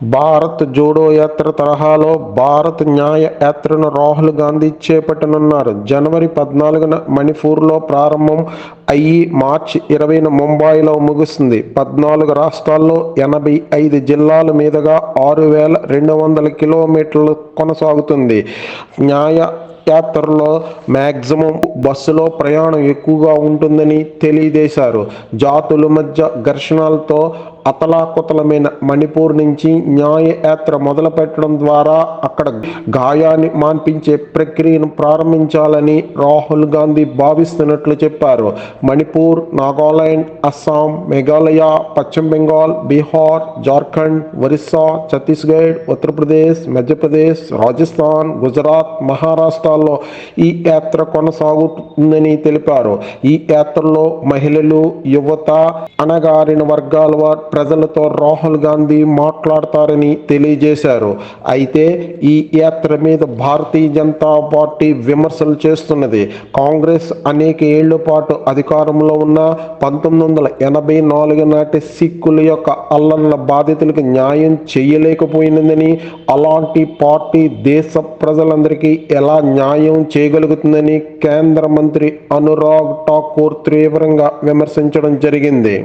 భారత్ జోడో యాత్ర తరహాలో భారత్ న్యాయ యాత్రను రాహుల్ గాంధీ చేపట్టనున్నారు. జనవరి 14న మణిపూర్లో ప్రారంభం అయ్యి మార్చి 20న ముంబైలో ముగుస్తుంది. 14 రాష్ట్రాల్లో 85 జిల్లాల మీదుగా 6,200 కిలోమీటర్లు కొనసాగుతుంది. న్యాయ యాత్రలో మ్యాక్సిమం బస్సులో ప్రయాణం ఎక్కువగా ఉంటుందని తెలియజేశారు. జాతుల మధ్య ఘర్షణలతో అతలాకుతలమైన మణిపూర్ నుంచి న్యాయ యాత్ర మొదలుపెట్టడం ద్వారా అక్కడ గాయాన్ని మాన్పించే ప్రక్రియను ప్రారంభించాలని రాహుల్ గాంధీ భావిస్తున్నట్లు చెప్పారు. మణిపూర్, నాగాలాండ్, అస్సాం, మేఘాలయ, పశ్చిమ బెంగాల్, బీహార్, జార్ఖండ్, ఒరిస్సా, ఛత్తీస్గఢ్, ఉత్తరప్రదేశ్, మధ్యప్రదేశ్, రాజస్థాన్, గుజరాత్, మహారాష్ట్రలో ఈ యాత్ర కొనసాగుతుందని తెలిపారు. ఈ యాత్రలో మహిళలు, యువత, అణగారిన వర్గాల వారు ప్రజలతో రాహుల్ గాంధీ మాట్లాడతారని తెలియజేశారు. అయితే ఈ యాత్ర మీద భారతీయ జనతా పార్టీ విమర్శలు చేస్తున్నది. కాంగ్రెస్ అనేక ఏళ్ల పాటు అధికారంలో ఉన్న 1984 నాటి సిక్కుల యొక్క అల్లర్ల బాధితులకు న్యాయం చేయలేకపోయినదని, అలాంటి పార్టీ దేశ ప్రజలందరికీ ఎలా న్యాయం చేయగలుగుతుందని కేంద్ర మంత్రి అనురాగ్ ఠాకూర్ తీవ్రంగా విమర్శించడం జరిగింది.